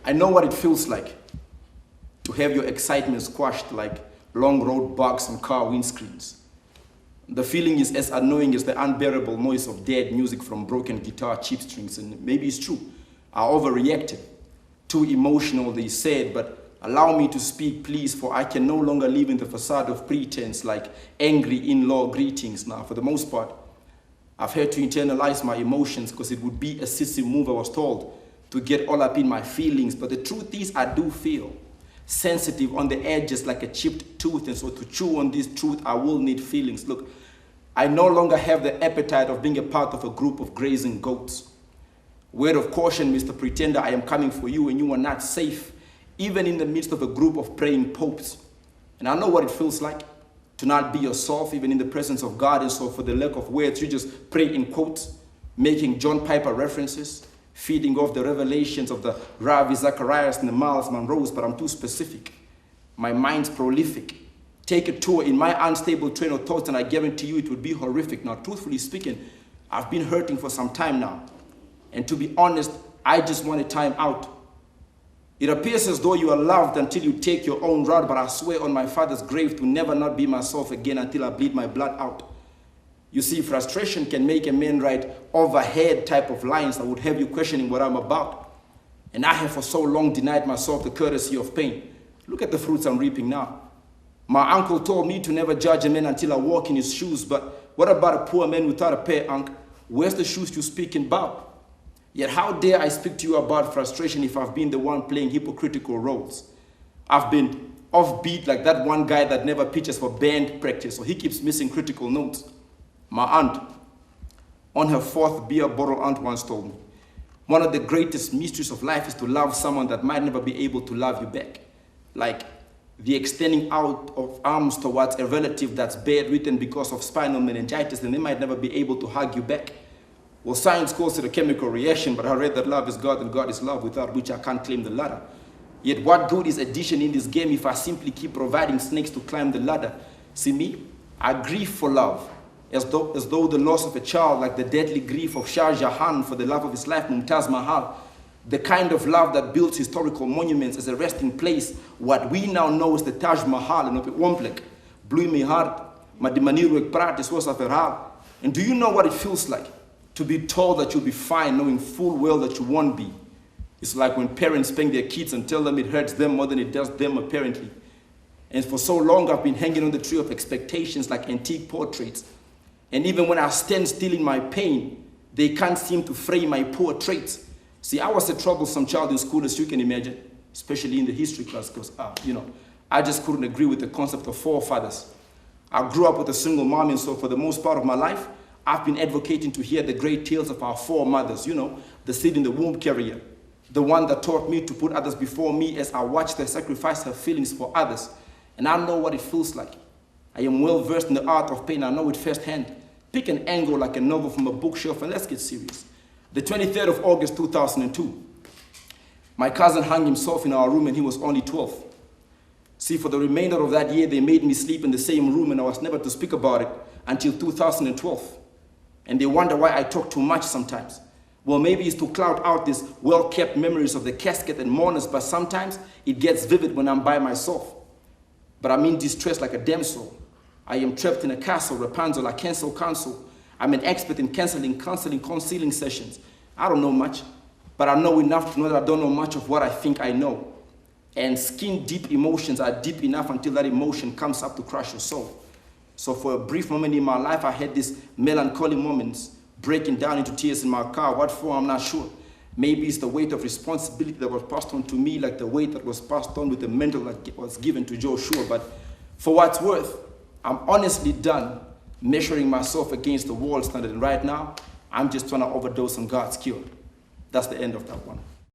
I know what it feels like to have your excitement squashed like long road bugs on car windscreens. The feeling is as annoying as the unbearable noise of dead music from broken guitar chip strings, and maybe it's true. I overreacted. Too emotional, they said, but allow me to speak, please, for I can no longer live in the facade of pretense like angry in-law greetings now. For the most part, I've had to internalize my emotions because it would be a sissy move, I was told, to get all up in my feelings. But the truth is, I do feel sensitive on the edges like a chipped tooth, and so to chew on this truth, I will need feelings. Look, I no longer have the appetite of being a part of a group of grazing goats. Word of caution, Mr. Pretender, I am coming for you, and you are not safe, even in the midst of a group of praying popes. And I know what it feels like to not be yourself, even in the presence of God. And so for the lack of words, you just pray in quotes, making John Piper references, feeding off the revelations of the Ravi Zacharias and the Miles Monroes, but I'm too specific. My mind's prolific. Take a tour in my unstable train of thoughts, and I guarantee you it would be horrific. Now, truthfully speaking, I've been hurting for some time now. And to be honest, I just want a time out. It appears as though you are loved until you take your own route, but I swear on my father's grave to never not be myself again until I bleed my blood out. You see, frustration can make a man write overhead type of lines that would have you questioning what I'm about. And I have for so long denied myself the courtesy of pain. Look at the fruits I'm reaping now. My uncle told me to never judge a man until I walk in his shoes, but what about a poor man without a pair, Unc? Where's the shoes you speaking about? Yet how dare I speak to you about frustration if I've been the one playing hypocritical roles? I've been offbeat like that one guy that never pitches for band practice, so he keeps missing critical notes. My aunt, on her 4th beer bottle, aunt once told me, one of the greatest mysteries of life is to love someone that might never be able to love you back. Like the extending out of arms towards a relative that's bedridden because of spinal meningitis, and they might never be able to hug you back. Well, science calls it a chemical reaction, but I read that love is God and God is love, without which I can't claim the latter. Yet what good is addition in this game if I simply keep providing snakes to climb the ladder? See me? I grieve for love, as though the loss of a child, like the deadly grief of Shah Jahan for the love of his life, Mumtaz Mahal. The kind of love that builds historical monuments as a resting place, what we now know as the Taj Mahal in Womplek, blew my heart, Madimaniru Ekprat, this was Aferhal. And do you know what it feels like to be told that you'll be fine, knowing full well that you won't be? It's like when parents spank their kids and tell them it hurts them more than it does them, apparently. And for so long, I've been hanging on the tree of expectations like antique portraits. And even when I stand still in my pain, they can't seem to frame my poor traits. See, I was a troublesome child in school, as you can imagine, especially in the history class, because, I just couldn't agree with the concept of forefathers. I grew up with a single mom, and so for the most part of my life, I've been advocating to hear the great tales of our foremothers, the seed in the womb carrier, the one that taught me to put others before me as I watched her sacrifice her feelings for others. And I know what it feels like. I am well versed in the art of pain. I know it firsthand. Pick an angle like a novel from a bookshelf and let's get serious. The 23rd of August, 2002. My cousin hung himself in our room and he was only 12. See, for the remainder of that year, they made me sleep in the same room and I was never to speak about it until 2012. And they wonder why I talk too much sometimes. Well, maybe it's to cloud out these well-kept memories of the casket and mourners, but sometimes it gets vivid when I'm by myself. But I'm in distress like a damsel. I am trapped in a castle, Rapunzel, I cancel counsel. I'm an expert in counseling, concealing sessions. I don't know much, but I know enough to know that I don't know much of what I think I know. And skin-deep emotions are deep enough until that emotion comes up to crush your soul. So for a brief moment in my life, I had these melancholy moments, breaking down into tears in my car. What for, I'm not sure. Maybe it's the weight of responsibility that was passed on to me, like the weight that was passed on with the mantle that was given to Joshua. But for what's worth, I'm honestly done measuring myself against the world standard. And right now, I'm just trying to overdose on God's cure. That's the end of that one.